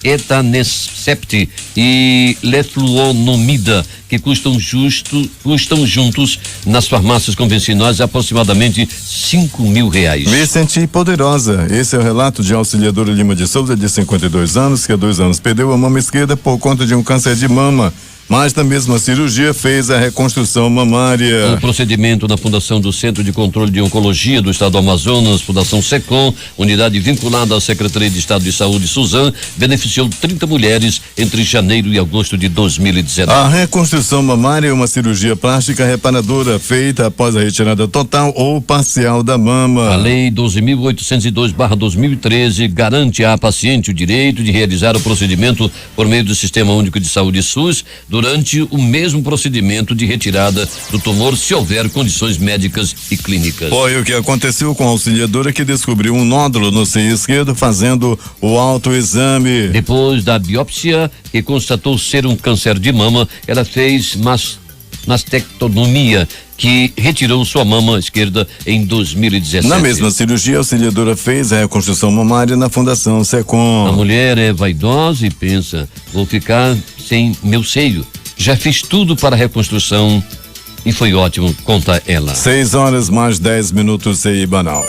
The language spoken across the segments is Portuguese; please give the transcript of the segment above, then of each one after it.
etanercept e lefluonomida, que custam juntos nas farmácias convencionais aproximadamente R$5.000. Vicente e Poderosa, esse é o relato de Auxiliadora Lima de Souza, de 52 anos, que há 2 anos perdeu a mama esquerda por conta de um câncer de mama, mas na mesma cirurgia fez a reconstrução mamária. O procedimento na Fundação do Centro de Controle de Oncologia do Estado do Amazonas, Fundação SECOM, unidade vinculada à Secretaria de Estado de Saúde, Suzan, beneficiou 30 mulheres entre janeiro e agosto de 2019. A reconstrução mamária é uma cirurgia plástica reparadora feita após a retirada total ou parcial da mama. A Lei 12.802/2013 garante à paciente o direito de realizar o procedimento por meio do Sistema Único de Saúde SUS durante o mesmo procedimento de retirada do tumor, se houver condições médicas e clínicas. Foi o que aconteceu com a auxiliadora, que descobriu um nódulo no seio esquerdo fazendo o autoexame. Depois da biópsia, que constatou ser um câncer de mama, ela fez mastectomia, que retirou sua mama esquerda em 2017. Na mesma cirurgia, a auxiliadora fez a reconstrução mamária na Fundação SECOM. A mulher é vaidosa e pensa: vou ficar sem meu seio. Já fiz tudo para a reconstrução e foi ótimo, conta ela. 6:10 em Manaus.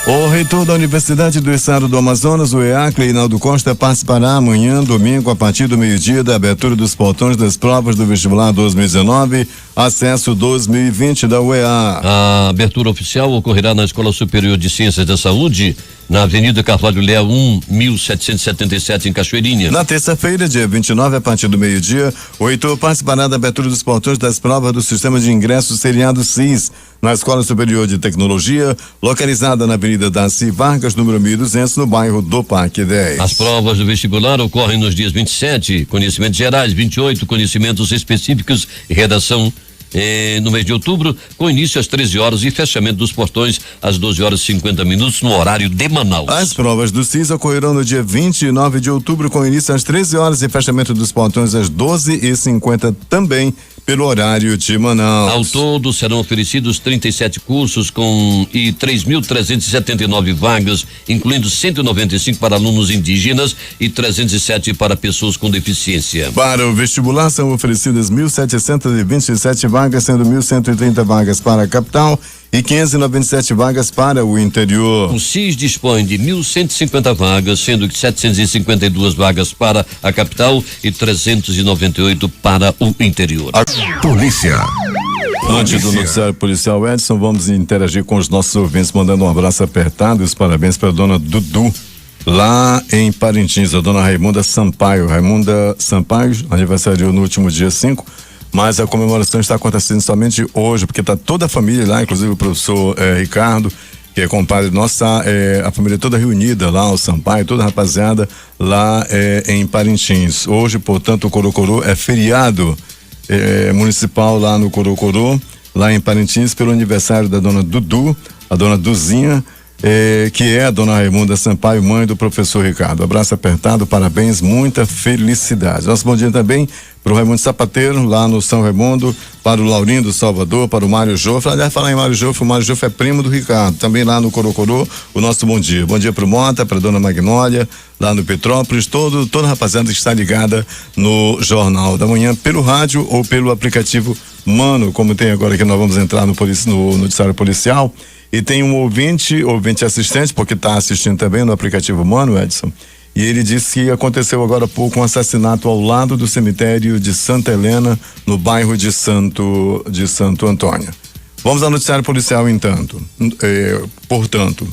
O reitor da Universidade do Estado do Amazonas, o EAC, Reinaldo Costa, participará amanhã, domingo, a partir do meio-dia, da abertura dos portões das provas do vestibular 2019, acesso 2020 da UEA. A abertura oficial ocorrerá na Escola Superior de Ciências da Saúde, na Avenida Carvalho Léo 1777, em Cachoeirinha. Na terça-feira, dia 29, a partir do meio-dia, o reitor participará da abertura dos portões das provas do Sistema de Ingresso Seriado SIS, na Escola Superior de Tecnologia, localizada na Avenida Darcy Vargas, número 1200, no bairro do Parque 10. As provas do vestibular ocorrem nos dias 27, conhecimentos gerais, 28, conhecimentos específicos e redação no mês de outubro, com início às 13 horas e fechamento dos portões às 12h50 no horário de Manaus. As provas do SIS ocorrerão no dia 29 de outubro, com início às 13 horas e fechamento dos portões às 12h50 também pelo horário de Manaus. Ao todo serão oferecidos 37 cursos e 3.379 vagas, incluindo 195 para alunos indígenas e 307 para pessoas com deficiência. Para o vestibular são oferecidas 1.727 vagas, sendo 1.130 vagas para a capital e 597 vagas para o interior. O SIS dispõe de 1.150 vagas, sendo que 752 vagas para a capital e 398 para o interior. Polícia. Antes do noticiário policial, Edson, vamos interagir com os nossos ouvintes, mandando um abraço apertado e os parabéns para a dona Dudu, lá em Parintins, a dona Raimunda Sampaio. Raimunda Sampaio aniversariou no último dia 5, mas a comemoração está acontecendo somente hoje, porque está toda a família lá, inclusive o professor Ricardo, que é compadre nosso, a família toda reunida lá, o Sampaio, toda a rapaziada lá em Parintins. Hoje, portanto, o Corocorô é feriado municipal lá no Corocorô, lá em Parintins, pelo aniversário da dona Dudu, a dona Duzinha, que é a dona Raimunda Sampaio, mãe do professor Ricardo. Abraço apertado, parabéns, muita felicidade. Nosso bom dia também para o Raimundo Sapateiro, lá no São Raimundo, para o Laurindo do Salvador, para o Mário Jofre. Aliás, falar em Mário Jofre, o Mário Jofre é primo do Ricardo, também lá no Corocorô, o nosso bom dia. Bom dia para o Mota, para a dona Magnólia, lá no Petrópolis, toda a rapaziada que está ligada no Jornal da Manhã, pelo rádio ou pelo aplicativo Mano, como tem agora que nós vamos entrar no noticiário policial. E tem um ouvinte assistente, porque está assistindo também no aplicativo Mano, Edson, e ele disse que aconteceu agora há pouco um assassinato ao lado do cemitério de Santa Helena, no bairro de Santo Antônio. Vamos ao noticiário policial, portanto.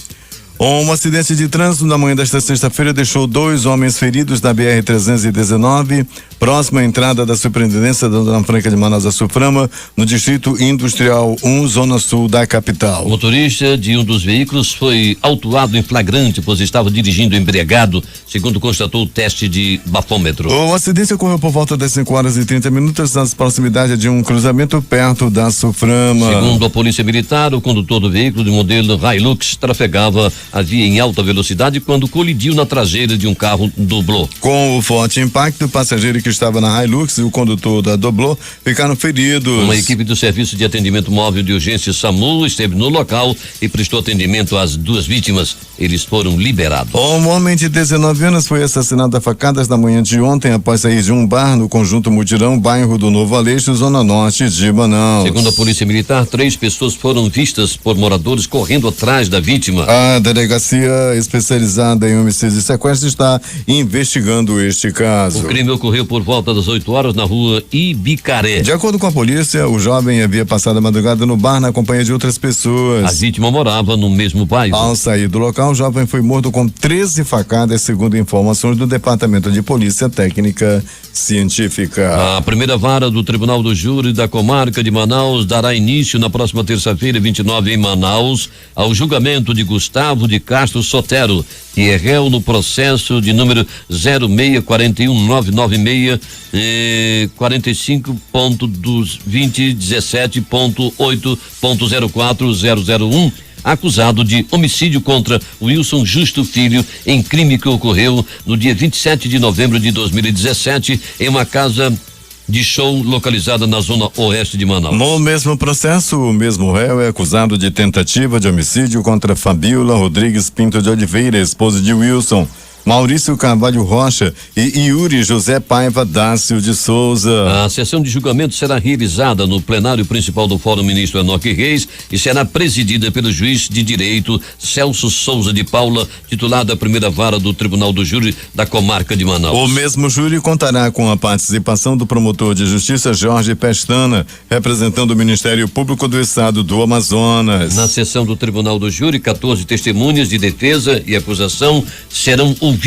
Um acidente de trânsito na manhã desta sexta-feira deixou 2 homens feridos na BR-319, próxima à entrada da Superintendência da Dona Franca de Manaus, a Suframa, no Distrito Industrial 1, Zona Sul da capital. O motorista de um dos veículos foi autuado em flagrante, pois estava dirigindo embriagado, segundo constatou o teste de bafômetro. O acidente ocorreu por volta das 5h30 nas proximidades de um cruzamento perto da Suframa. Segundo a Polícia Militar, o condutor do veículo de modelo Hilux trafegava a via em alta velocidade quando colidiu na traseira de um carro Doblô. Com o forte impacto, o passageiro que que estava na Hilux e o condutor da Doblô ficaram feridos. Uma equipe do Serviço de Atendimento Móvel de Urgência SAMU esteve no local e prestou atendimento às duas vítimas. Eles foram liberados. Um homem de 19 anos foi assassinado a facadas na manhã de ontem após sair de um bar no Conjunto Mutirão, bairro do Novo Aleixo, zona norte de Manaus. Segundo a Polícia Militar, 3 pessoas foram vistas por moradores correndo atrás da vítima. A delegacia especializada em homicídio e sequestro está investigando este caso. O crime ocorreu por volta das 8 horas na rua Ibicaré. De acordo com a polícia, o jovem havia passado a madrugada no bar na companhia de outras pessoas. A vítima morava no mesmo bairro. Ao sair do local, o jovem foi morto com 13 facadas, segundo informações do Departamento de Polícia Técnica Científica. A primeira vara do Tribunal do Júri da Comarca de Manaus dará início na próxima terça-feira, 29, em Manaus, ao julgamento de Gustavo de Castro Sotero, que é réu no processo de número 0641996 45.2017.8.04001, acusado de homicídio contra Wilson Justo Filho em crime que ocorreu no dia 27 de novembro de 2017 em uma casa de show localizada na zona oeste de Manaus. No mesmo processo, o mesmo réu é acusado de tentativa de homicídio contra Fabiola Rodrigues Pinto de Oliveira, esposa de Wilson, Maurício Carvalho Rocha e Yuri José Paiva Dácio de Souza. A sessão de julgamento será realizada no plenário principal do Fórum Ministro Enoque Reis e será presidida pelo juiz de direito Celso Souza de Paula, titular da primeira vara do Tribunal do Júri da Comarca de Manaus. O mesmo júri contará com a participação do promotor de justiça Jorge Pestana, representando o Ministério Público do Estado do Amazonas. Na sessão do Tribunal do Júri, 14 testemunhas de defesa e acusação serão ouvidas,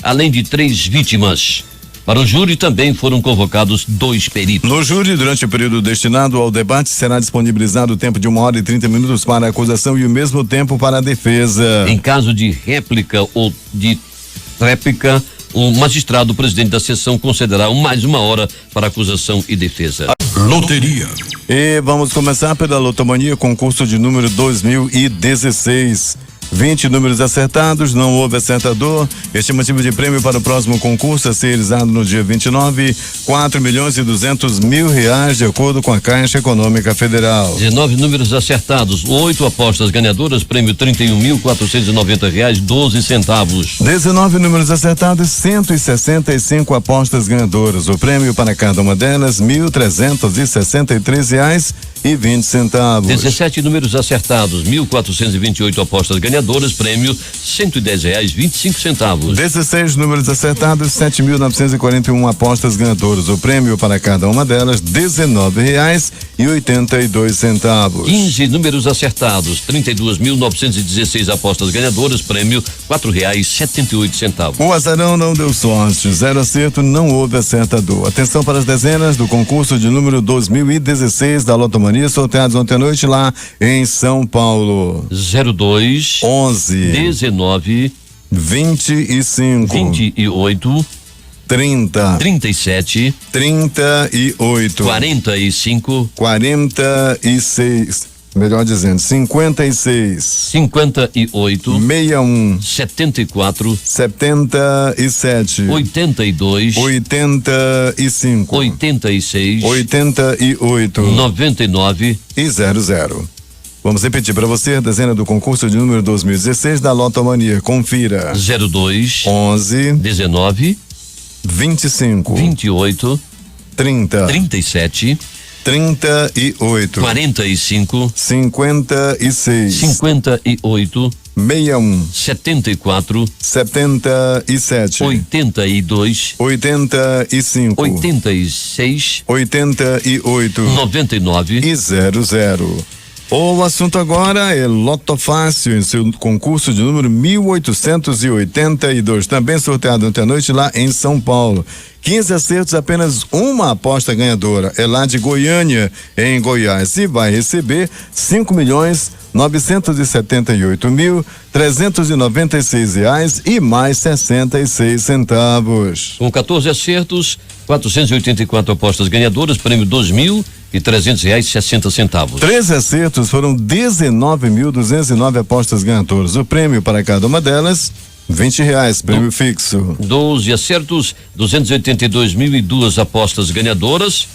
além de 3 vítimas. Para o júri também foram convocados 2 peritos. No júri, durante o período destinado ao debate, será disponibilizado o tempo de 1h30 para a acusação e o mesmo tempo para a defesa. Em caso de réplica ou de tréplica, o magistrado presidente da sessão concederá mais 1 hora para acusação e defesa. Loteria. E vamos começar pela Lotomania, concurso de número 2016. 20 números acertados, não houve acertador. Estimativa de prêmio para o próximo concurso a ser realizado no dia 29, 4.200.000 reais, de acordo com a Caixa Econômica Federal. 19 números acertados, 8 apostas ganhadoras, prêmio R$31.490, 12 centavos. 19 números acertados, 165 apostas ganhadoras. O prêmio para cada uma delas, R$1.363,20. 17 números acertados, 1.428 apostas ganhadoras, prêmio R$110,25. 16 números acertados, 7.941 apostas ganhadoras. O prêmio para cada uma delas, R$19,82. 15 números acertados, 32.916 apostas ganhadoras, prêmio R$4,78. O azarão não deu sorte, 0 acerto, não houve acertador. Atenção para as dezenas do concurso de número 2016 da Lotomania, sorteados ontem à noite lá em São Paulo. 02 11 19 25 28 30 37 38 45 46, melhor dizendo, 56 58 61 74 77 82 85 86 88 99 e 00. Vamos repetir para você a dezena do concurso de número 2016 da Lotomania. Confira. 02 11 19 25 28 30 37 38 45 56 58 61 74 77 82 85 86 88 99 e 00. O assunto agora é Loto Fácil, em seu concurso de número 1882, também sorteado ontem à noite lá em São Paulo. 15 acertos, apenas uma aposta ganhadora. É lá de Goiânia, em Goiás, e vai receber R$5.978.396 e mais 66 centavos. Com 14 acertos, 484 apostas ganhadoras, prêmio R$2.300,60. 13 acertos, foram 19.209 apostas ganhadoras. O prêmio para cada uma delas, R$20, prêmio fixo. 12 acertos, 282.002 apostas ganhadoras,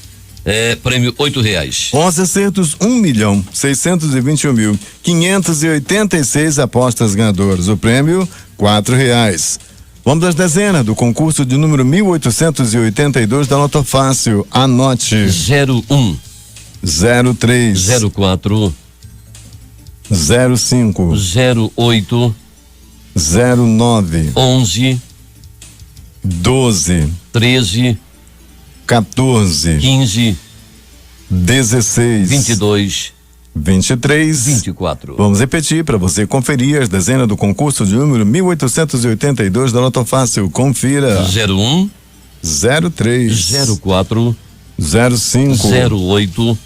prêmio R$8. 11 acertos, 1.621.586 apostas ganhadoras. O prêmio R$4. Vamos às dezenas do concurso de número 1882 da Loto Fácil. Anote: 01, 03, 04, 05, 08, 09, 11, 12, 13, 14, 15, 16, 22, 23, 24. Vamos repetir para você conferir as dezenas do concurso de número 1882 da Loto Fácil. Confira: 01, 03, 04, 05, 08,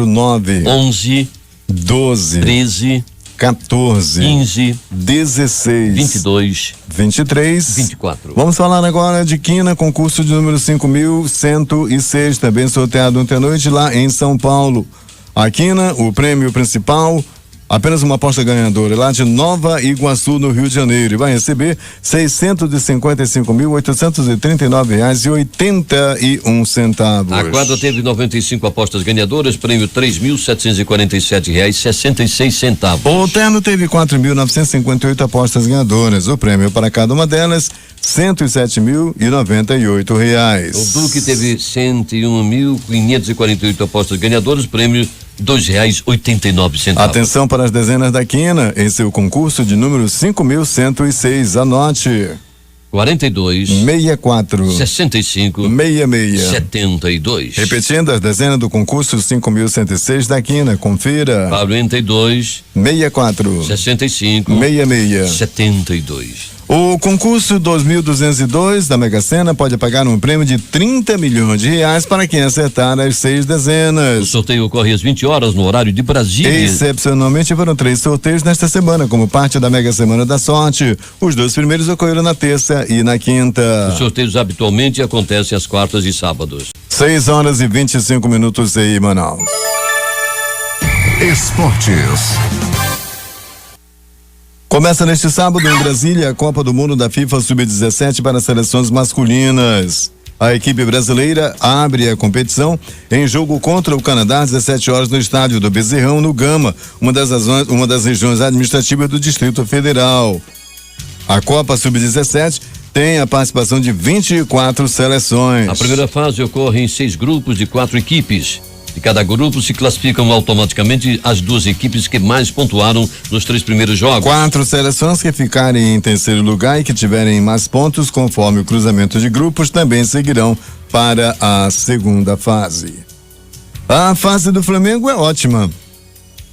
09, 11, 12, 13, 14, 15, 16, 22, 23, 24. Vamos falar agora de quina, concurso de número 5.106, também sorteado ontem à noite lá em São Paulo. A quina, o prêmio principal, apenas uma aposta ganhadora lá de Nova Iguaçu, no Rio de Janeiro, e vai receber R$655.839,81. A quadra teve 95 apostas ganhadoras, prêmio R$3.747,66. O terno teve 4.958 apostas ganhadoras. O prêmio para cada uma delas, R$107.098. O Duque teve 101.548 apostas ganhadoras, prêmio R$2,89. Atenção para as dezenas da quina em seu concurso de número 5.106. Anote: 42, 64, 65, 66. 72. Repetindo as dezenas do concurso 5.106 da quina. Confira: 42, 64, 65, 66. 72. O concurso 2.202 da Mega Sena pode pagar um prêmio de R$30 milhões para quem acertar as 6 O dezenas. sorteio ocorre às 20 horas no horário de Brasília. Excepcionalmente foram 3 sorteios nesta semana, como parte da Mega Semana da Sorte. Os 2 primeiros ocorreram na terça e na quinta. Os sorteios habitualmente acontecem às quartas e sábados. 6h25 aí, Manaus. Esportes. Começa neste sábado em Brasília a Copa do Mundo da FIFA Sub-17 para seleções masculinas. A equipe brasileira abre a competição em jogo contra o Canadá às 17 horas no estádio do Bezerrão, no Gama, uma das regiões administrativas do Distrito Federal. A Copa Sub-17 tem a participação de 24 seleções. A primeira fase ocorre em 6 grupos de 4 equipes. De cada grupo se classificam automaticamente as 2 equipes que mais pontuaram nos 3 primeiros jogos. 4 seleções que ficarem em terceiro lugar e que tiverem mais pontos conforme o cruzamento de grupos também seguirão para a segunda fase. A fase do Flamengo é ótima.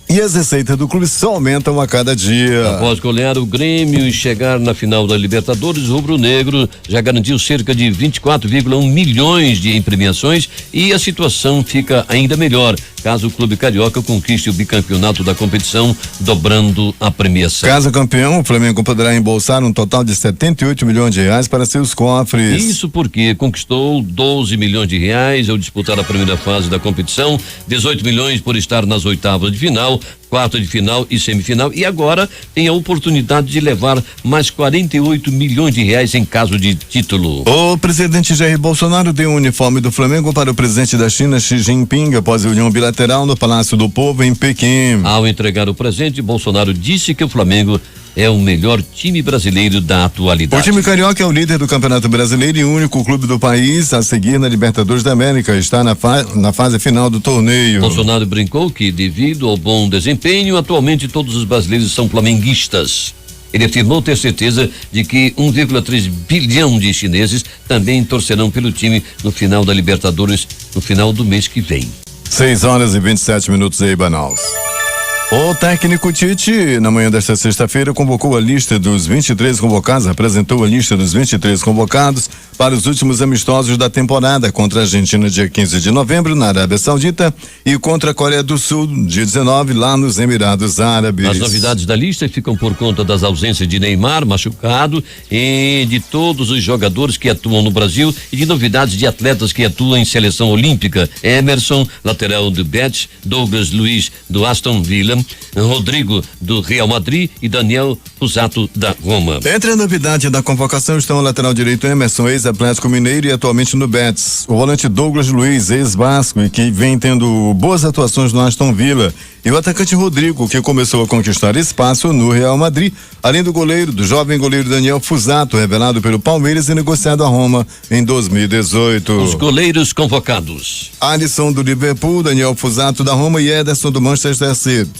E as receitas do clube só aumentam a cada dia. Após golear o Grêmio e chegar na final da Libertadores, o rubro-negro já garantiu cerca de 24,1 milhões em premiações e a situação fica ainda melhor caso o clube carioca conquiste o bicampeonato da competição, dobrando a premiação. Caso campeão, o Flamengo poderá embolsar um total de R$78 milhões para seus cofres. Isso porque conquistou R$12 milhões ao disputar a primeira fase da competição, 18 milhões por estar nas oitavas de final, quarta de final e semifinal, e agora tem a oportunidade de levar mais R$48 milhões em caso de título. O presidente Jair Bolsonaro deu o uniforme do Flamengo para o presidente da China, Xi Jinping, após a reunião bilateral no Palácio do Povo, em Pequim. Ao entregar o presente, Bolsonaro disse que o Flamengo é o melhor time brasileiro da atualidade. O time carioca é o líder do Campeonato Brasileiro e o único clube do país a seguir na Libertadores da América. Está na fase final do torneio. Bolsonaro brincou que, devido ao bom desempenho, atualmente todos os brasileiros são flamenguistas. Ele afirmou ter certeza de que 1,3 bilhão de chineses também torcerão pelo time no final da Libertadores, no final do mês que vem. 6h27 aí, Manaus. O técnico Tite, na manhã desta sexta-feira, convocou a lista dos 23 convocados, apresentou a lista dos 23 convocados para os últimos amistosos da temporada, contra a Argentina dia 15 de novembro na Arábia Saudita e contra a Coreia do Sul dia 19 lá nos Emirados Árabes. As novidades da lista ficam por conta das ausências de Neymar, machucado, e de todos os jogadores que atuam no Brasil e de novidades de atletas que atuam em seleção olímpica: Emerson, lateral do Betis, Douglas Luiz do Aston Villa, Rodrigo do Real Madrid e Daniel Pusato da Roma. Entre a novidade da convocação estão o lateral direito Emerson, ex-Atlético Mineiro e atualmente no Betis, o volante Douglas Luiz, ex-Vasco e que vem tendo boas atuações no Aston Villa, e o atacante Rodrigo, que começou a conquistar espaço no Real Madrid, além do jovem goleiro Daniel Pusato, revelado pelo Palmeiras e negociado a Roma em 2018. Os goleiros convocados: Alisson do Liverpool, Daniel Pusato da Roma e Ederson do Manchester City.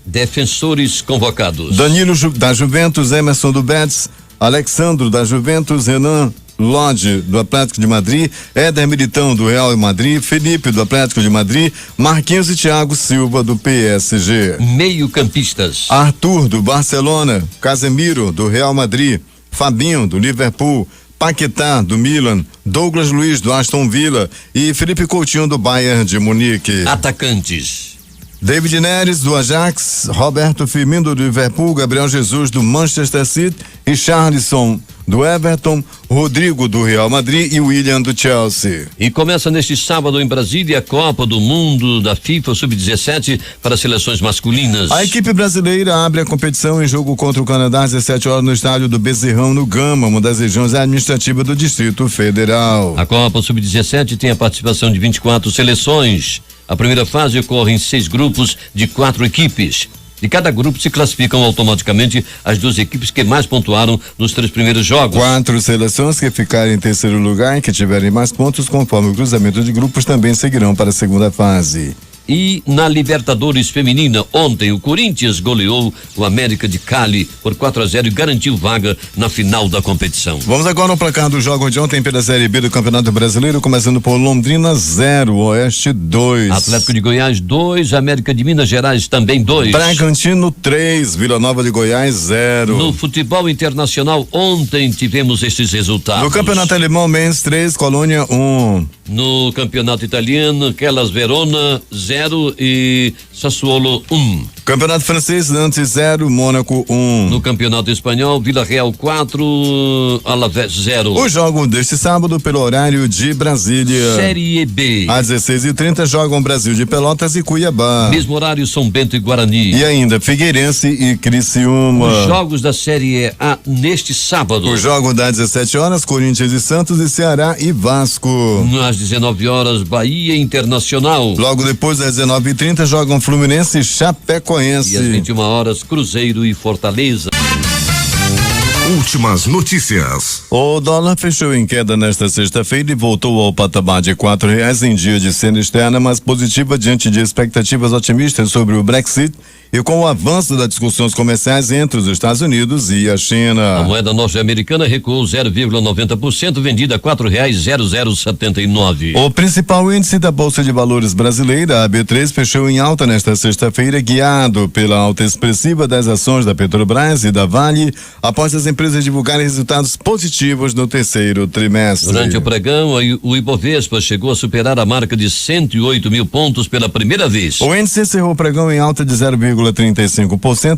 Defensores convocados: Danilo da Juventus, Emerson do Betis, Alexandro da Juventus, Renan Lodge do Atlético de Madrid, Éder Militão do Real Madrid, Felipe do Atlético de Madrid, Marquinhos e Thiago Silva do PSG. Meio-campistas: Arthur do Barcelona, Casemiro do Real Madrid, Fabinho do Liverpool, Paquetá do Milan, Douglas Luiz do Aston Villa e Felipe Coutinho do Bayern de Munique. Atacantes: David Neres do Ajax, Roberto Firmino do Liverpool, Gabriel Jesus do Manchester City, Richarlison do Everton, Rodrigo do Real Madrid e William do Chelsea. E começa neste sábado em Brasília a Copa do Mundo da FIFA Sub-17 para seleções masculinas. A equipe brasileira abre a competição em jogo contra o Canadá às 17 horas no estádio do Bezerrão, no Gama, uma das regiões administrativas do Distrito Federal. A Copa Sub-17 tem a participação de 24 seleções. A primeira fase ocorre em 6 grupos de 4 equipes. De cada grupo se classificam automaticamente as 2 equipes que mais pontuaram nos 3 primeiros jogos. 4 seleções que ficarem em terceiro lugar e que tiverem mais pontos, conforme o cruzamento de grupos, também seguirão para a segunda fase. E na Libertadores Feminina, ontem o Corinthians goleou o América de Cali por 4-0 e garantiu vaga na final da competição. Vamos agora ao placar do jogo de ontem pela Série B do Campeonato Brasileiro, começando por Londrina 0, Oeste 2. Atlético de Goiás 2, América de Minas Gerais também 2. Bragantino 3, Vila Nova de Goiás 0. No futebol internacional, ontem tivemos estes resultados. No Campeonato Alemão, Mainz 3, Colônia 1. No Campeonato Italiano, Hellas Verona 0 e Sassuolo 1. Campeonato Francês, Nantes 0, Mônaco 1. No Campeonato Espanhol, Vila Real 4, Alavés 0. O jogo deste sábado pelo horário de Brasília. Série B. Às 16h30 jogam Brasil de Pelotas e Cuiabá. Mesmo horário, São Bento e Guarani. E ainda Figueirense e Criciúma. Os jogos da Série A neste sábado. O jogo das 17 horas, Corinthians e Santos e Ceará e Vasco. Às 19 horas, Bahia Internacional. Logo depois das 19h30 jogam Fluminense e Chapecoense. E às 21 horas, Cruzeiro e Fortaleza. Últimas notícias. O dólar fechou em queda nesta sexta-feira e voltou ao patamar de R$4 em dia de cena externa, mas positiva diante de expectativas otimistas sobre o Brexit e com o avanço das discussões comerciais entre os Estados Unidos e a China. A moeda norte-americana recuou 0,90%, vendida a R$4,0079. O principal índice da Bolsa de Valores brasileira, a B3, fechou em alta nesta sexta-feira, guiado pela alta expressiva das ações da Petrobras e da Vale, após as empresas divulgarem resultados positivos no terceiro trimestre. Durante o pregão, o Ibovespa chegou a superar a marca de 108 mil pontos pela primeira vez. O índice encerrou o pregão em alta de 0,35%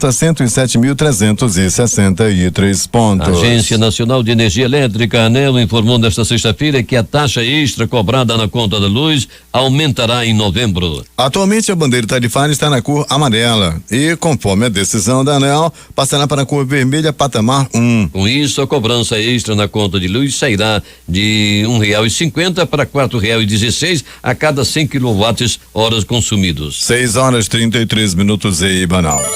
a 107.363 pontos. A Agência Nacional de Energia Elétrica, ANEEL, informou nesta sexta-feira que a taxa extra cobrada na conta da luz aumentará em novembro. Atualmente a bandeira tarifária está na cor amarela e, conforme a decisão da ANEEL, passará para a cor vermelha patamar 1. Com isso, a cobrança extra na conta de luz sairá de R$1,50 para R$4,16 a cada 100 kWh consumidos. 6h33 em Manaus.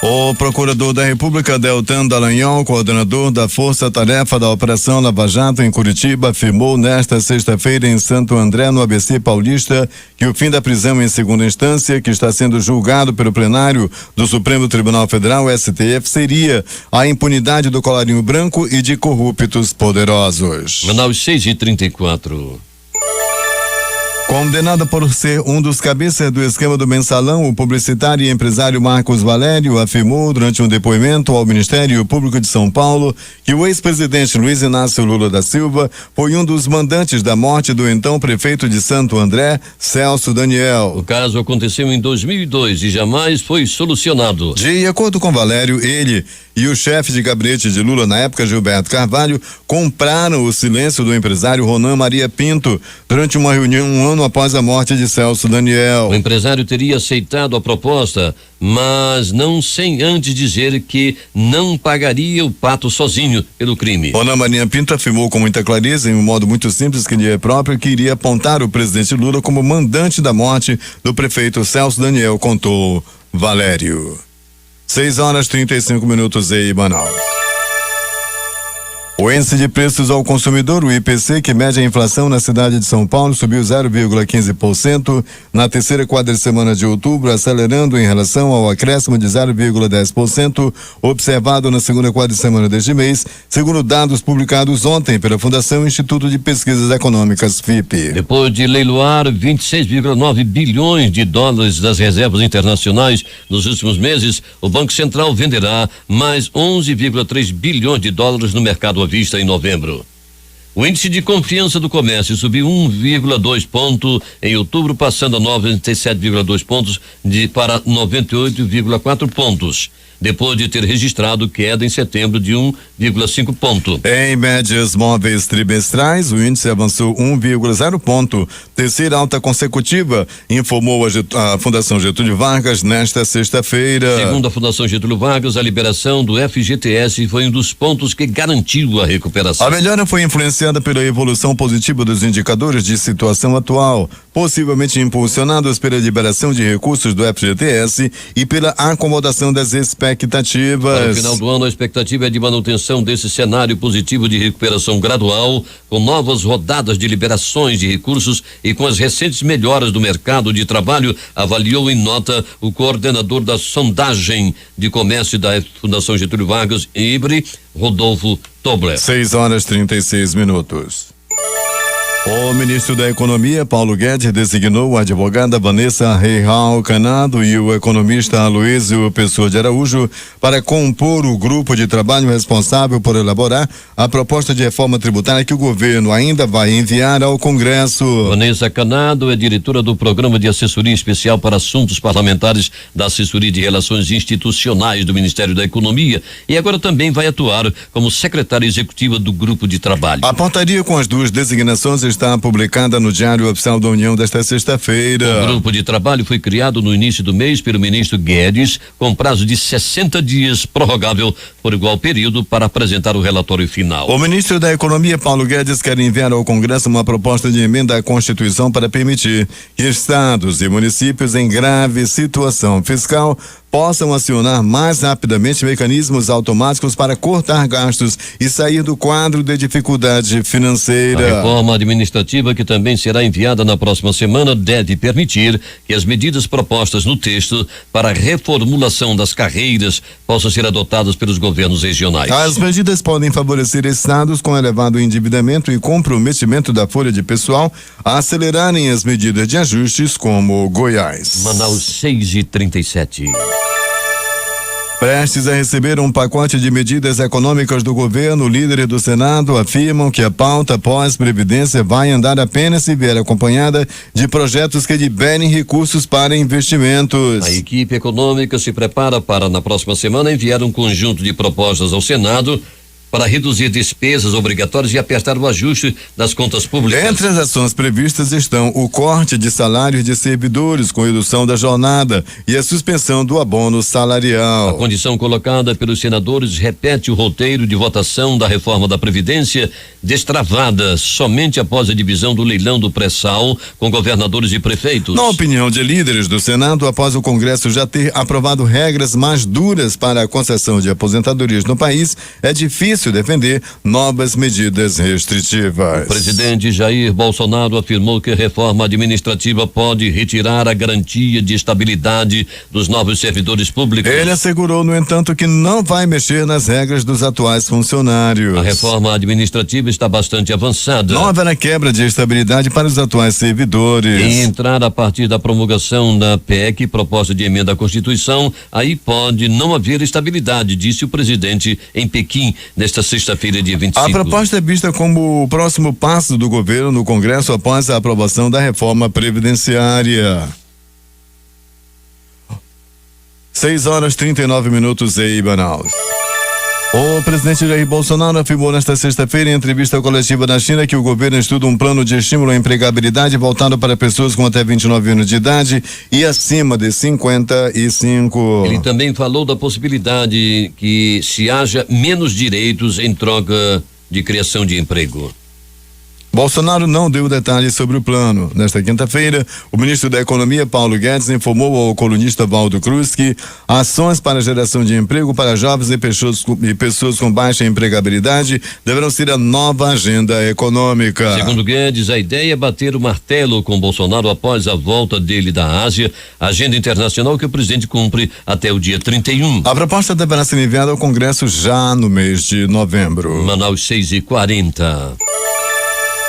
O procurador da República, Deltan Dallagnol, coordenador da Força Tarefa da Operação Lava Jato em Curitiba, afirmou nesta sexta-feira em Santo André, no ABC Paulista, que o fim da prisão em segunda instância, que está sendo julgado pelo plenário do Supremo Tribunal Federal, STF, seria a impunidade do colarinho branco e de corruptos poderosos. Manaus 6h34. Condenado por ser um dos cabeças do esquema do mensalão, o publicitário e empresário Marcos Valério afirmou durante um depoimento ao Ministério Público de São Paulo que o ex-presidente Luiz Inácio Lula da Silva foi um dos mandantes da morte do então prefeito de Santo André, Celso Daniel. O caso aconteceu em 2002 e jamais foi solucionado. De acordo com Valério, ele e o chefe de gabinete de Lula na época, Gilberto Carvalho, compraram o silêncio do empresário Ronan Maria Pinto durante uma reunião um ano após a morte de Celso Daniel. O empresário teria aceitado a proposta, mas não sem antes dizer que não pagaria o pato sozinho pelo crime. Ronan Maria Pinto afirmou com muita clareza, em um modo muito simples que lhe é próprio, que iria apontar o presidente Lula como mandante da morte do prefeito Celso Daniel, contou Valério. 6h35 em Manaus. O índice de preços ao consumidor, o IPC, que mede a inflação na cidade de São Paulo, subiu 0,15% na terceira quadricemana de outubro, acelerando em relação ao acréscimo de 0,10% observado na segunda quadricemana deste mês, segundo dados publicados ontem pela Fundação Instituto de Pesquisas Econômicas, FIPE. Depois de leiloar 26,9 bilhões de dólares das reservas internacionais nos últimos meses, o Banco Central venderá mais 11,3 bilhões de dólares no mercado à vista em novembro. O índice de confiança do comércio subiu 1,2 ponto em outubro, passando a 97,2 pontos para 98,4 pontos, depois de ter registrado queda em setembro de 1,5 ponto. Em médias móveis trimestrais, o índice avançou 1,0 ponto, terceira alta consecutiva, informou a Fundação Getúlio Vargas nesta sexta-feira. Segundo a Fundação Getúlio Vargas, a liberação do FGTS foi um dos pontos que garantiu a recuperação. A melhora foi influenciada pela evolução positiva dos indicadores de situação atual, possivelmente impulsionados pela liberação de recursos do FGTS e pela acomodação das expectativas. Para o final do ano, a expectativa é de manutenção desse cenário positivo de recuperação gradual, com novas rodadas de liberações de recursos e com as recentes melhoras do mercado de trabalho, avaliou em nota o coordenador da sondagem de comércio da Fundação Getúlio Vargas, IBRE, Rodolfo Tobler. 6h36. O ministro da Economia, Paulo Guedes, designou a advogada Vanessa Real Canado e o economista Aloysio Pessoa de Araújo para compor o grupo de trabalho responsável por elaborar a proposta de reforma tributária que o governo ainda vai enviar ao Congresso. Vanessa Canado é diretora do Programa de Assessoria Especial para Assuntos Parlamentares da Assessoria de Relações Institucionais do Ministério da Economia e agora também vai atuar como secretária executiva do grupo de trabalho. A portaria com as duas designações está publicada no Diário Oficial da União desta sexta-feira. O grupo de trabalho foi criado no início do mês pelo ministro Guedes, com prazo de 60 dias, prorrogável por igual período, para apresentar o relatório final. O ministro da Economia, Paulo Guedes, quer enviar ao Congresso uma proposta de emenda à Constituição para permitir que estados e municípios em grave situação fiscal possam acionar mais rapidamente mecanismos automáticos para cortar gastos e sair do quadro de dificuldade financeira. A reforma administrativa, que também será enviada na próxima semana, deve permitir que as medidas propostas no texto para a reformulação das carreiras possam ser adotadas pelos governos regionais. As medidas podem favorecer estados com elevado endividamento e comprometimento da folha de pessoal a acelerarem as medidas de ajustes, como Goiás. Manaus, 6h37. Prestes a receber um pacote de medidas econômicas do governo, líderes do Senado afirmam que a pauta pós-previdência vai andar apenas se vier acompanhada de projetos que liberem recursos para investimentos. A equipe econômica se prepara para, na próxima semana, enviar um conjunto de propostas ao Senado para reduzir despesas obrigatórias e apertar o ajuste das contas públicas. Entre as ações previstas estão o corte de salários de servidores com redução da jornada e a suspensão do abono salarial. A condição colocada pelos senadores repete o roteiro de votação da reforma da Previdência, destravada somente após a divisão do leilão do pré-sal com governadores e prefeitos. Na opinião de líderes do Senado, após o Congresso já ter aprovado regras mais duras para a concessão de aposentadorias no país, é difícil difícil defender novas medidas restritivas. O presidente Jair Bolsonaro afirmou que a reforma administrativa pode retirar a garantia de estabilidade dos novos servidores públicos. Ele assegurou, no entanto, que não vai mexer nas regras dos atuais funcionários. A reforma administrativa está bastante avançada. Não haverá quebra de estabilidade para os atuais servidores. Em entrar a partir da promulgação da PEC, proposta de emenda à Constituição, aí pode não haver estabilidade, disse o presidente em Pequim, nesta sexta-feira, dia 25. A proposta é vista como o próximo passo do governo no Congresso após a aprovação da reforma previdenciária. 6h39 em Manaus. O presidente Jair Bolsonaro afirmou nesta sexta-feira em entrevista coletiva na China que o governo estuda um plano de estímulo à empregabilidade voltado para pessoas com até 29 anos de idade e acima de 55. Ele também falou da possibilidade que se haja menos direitos em troca de criação de emprego. Bolsonaro não deu detalhes sobre o plano. Nesta quinta-feira, o ministro da Economia, Paulo Guedes, informou ao colunista Valdo Cruz que ações para a geração de emprego para jovens e pessoas com baixa empregabilidade deverão ser a nova agenda econômica. Segundo Guedes, a ideia é bater o martelo com Bolsonaro após a volta dele da Ásia, agenda internacional que o presidente cumpre até o dia 31. A proposta deverá ser enviada ao Congresso já no mês de novembro. Manaus 6h40.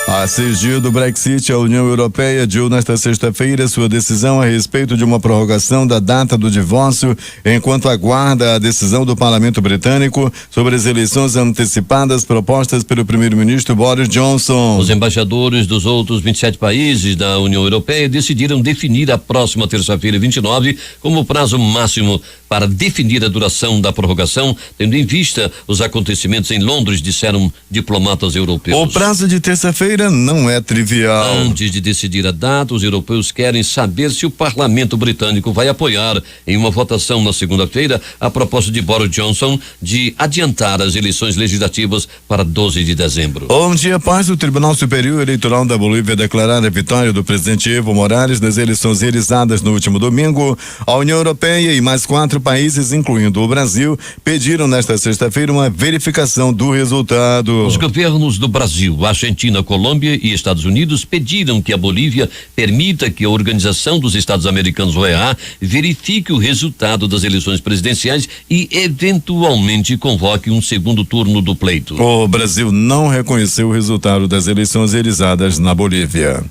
Há 6 dias do Brexit, a União Europeia adiou nesta sexta-feira sua decisão a respeito de uma prorrogação da data do divórcio, enquanto aguarda a decisão do Parlamento Britânico sobre as eleições antecipadas propostas pelo primeiro-ministro Boris Johnson. Os embaixadores dos outros 27 países da União Europeia decidiram definir a próxima terça-feira, 29, como prazo máximo para definir a duração da prorrogação, tendo em vista os acontecimentos em Londres, disseram diplomatas europeus. O prazo de terça-feira não é trivial. Antes de decidir a data, os europeus querem saber se o parlamento britânico vai apoiar em uma votação na segunda-feira a proposta de Boris Johnson de adiantar as eleições legislativas para 12 de dezembro. Um dia após o Tribunal Superior Eleitoral da Bolívia declarar a vitória do presidente Evo Morales nas eleições realizadas no último domingo, a União Europeia e mais 4 países, incluindo o Brasil, pediram nesta sexta-feira uma verificação do resultado. Os governos do Brasil, Argentina, Colômbia e Estados Unidos pediram que a Bolívia permita que a Organização dos Estados Americanos, OEA, verifique o resultado das eleições presidenciais e eventualmente convoque um segundo turno do pleito. O Brasil não reconheceu o resultado das eleições realizadas na Bolívia.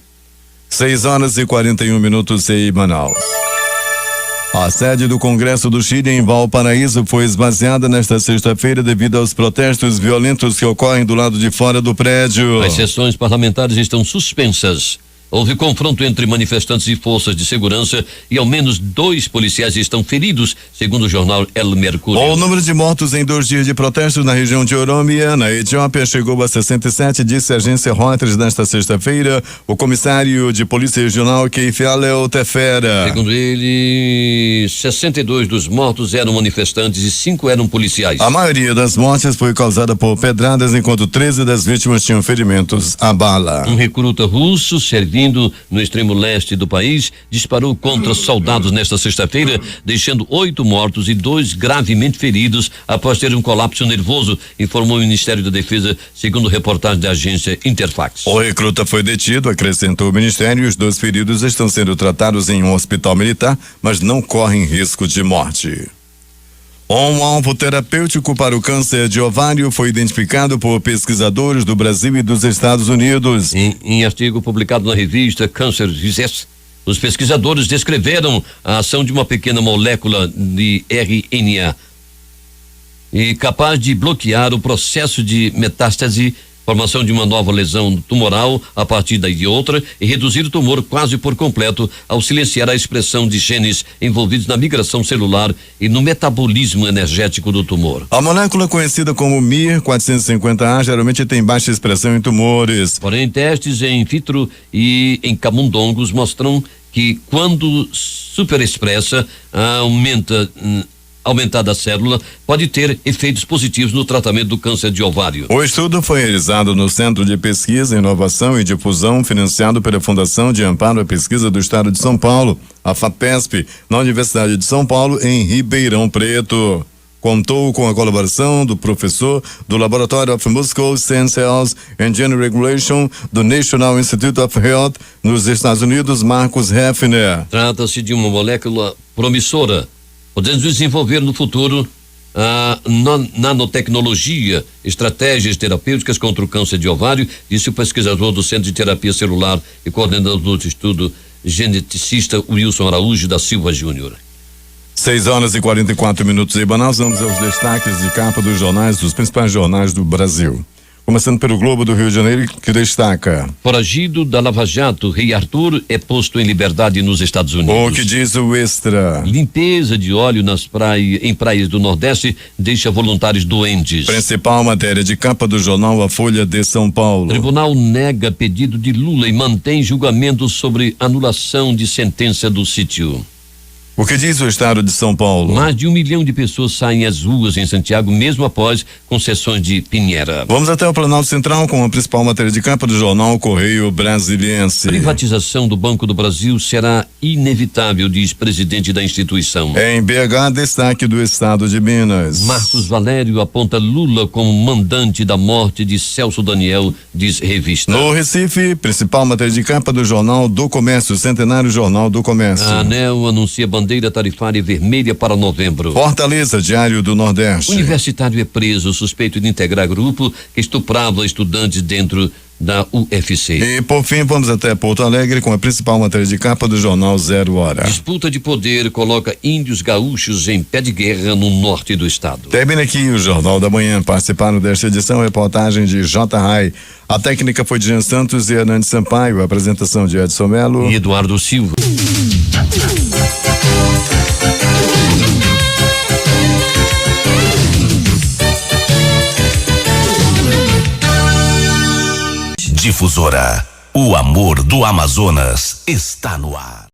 6h41 em Manaus. A sede do Congresso do Chile em Valparaíso foi esvaziada nesta sexta-feira devido aos protestos violentos que ocorrem do lado de fora do prédio. As sessões parlamentares estão suspensas. Houve confronto entre manifestantes e forças de segurança e ao menos 2 policiais estão feridos, segundo o jornal El Mercurio. O número de mortos em 2 dias de protestos na região de Oromia, na Etiópia, chegou a 67, disse a agência Reuters nesta sexta-feira o comissário de polícia regional Keith Aleo Tefera. Segundo ele, 62 dos mortos eram manifestantes e 5 eram policiais. A maioria das mortes foi causada por pedradas, enquanto 13 das vítimas tinham ferimentos à bala. Um recruta russo servindo no extremo leste do país disparou contra soldados nesta sexta-feira, deixando 8 mortos e 2 gravemente feridos após ter um colapso nervoso, informou o Ministério da Defesa, segundo reportagem da agência Interfax. O recruta foi detido, acrescentou o Ministério, e os 2 feridos estão sendo tratados em um hospital militar, mas não correm risco de morte. Um alvo terapêutico para o câncer de ovário foi identificado por pesquisadores do Brasil e dos Estados Unidos. Em artigo publicado na revista Cancer Research, os pesquisadores descreveram a ação de uma pequena molécula de RNA e capaz de bloquear o processo de metástase, formação de uma nova lesão tumoral a partir de outra e reduzir o tumor quase por completo ao silenciar a expressão de genes envolvidos na migração celular e no metabolismo energético do tumor. A molécula conhecida como MIR-450A geralmente tem baixa expressão em tumores. Porém, testes em vitro e em camundongos mostram que quando superexpressa, aumentada a célula, pode ter efeitos positivos no tratamento do câncer de ovário. O estudo foi realizado no Centro de Pesquisa, Inovação e Difusão, financiado pela Fundação de Amparo à Pesquisa do Estado de São Paulo, a FAPESP, na Universidade de São Paulo, em Ribeirão Preto. contou com a colaboração do professor do Laboratory of Musical Stem Cells and Gene Regulation do National Institute of Health nos Estados Unidos, Marcos Hefner. Trata-se de uma molécula promissora, podendo desenvolver no futuro a nanotecnologia, estratégias terapêuticas contra o câncer de ovário, disse o pesquisador do Centro de Terapia Celular e coordenador do estudo, geneticista Wilson Araújo da Silva Júnior. 6h44 em Manaus. Vamos aos destaques de capa dos jornais, dos principais jornais do Brasil. Começando pelo Globo do Rio de Janeiro, que destaca: foragido da Lava Jato, Rei Arthur é posto em liberdade nos Estados Unidos. O que diz o Extra? Limpeza de óleo em praias do Nordeste deixa voluntários doentes. Principal matéria de capa do jornal A Folha de São Paulo. Tribunal nega pedido de Lula e mantém julgamento sobre anulação de sentença do sítio. O que diz o Estado de São Paulo? Mais de 1 milhão de pessoas saem às ruas em Santiago, mesmo após concessões de Pinheira. Vamos até o Planalto Central com a principal matéria de capa do jornal Correio Brasiliense. Privatização do Banco do Brasil será inevitável, diz presidente da instituição. Em BH, destaque do Estado de Minas. Marcos Valério aponta Lula como mandante da morte de Celso Daniel, diz revista. No Recife, principal matéria de capa do Jornal do Comércio, Centenário Jornal do Comércio. A ANEL anuncia bandeira tarifária vermelha para novembro. Fortaleza, Diário do Nordeste. Universitário é preso, suspeito de integrar grupo que estuprava estudantes dentro da UFC. E por fim, vamos até Porto Alegre com a principal matéria de capa do jornal 0 Hora. Disputa de poder coloca índios gaúchos em pé de guerra no norte do estado. Termina aqui o Jornal da Manhã. Participaram desta edição reportagem de J. Rai. A técnica foi de Jean Santos e Hernandes Sampaio. A apresentação de Edson Melo e Eduardo Silva. Difusora, o amor do Amazonas está no ar.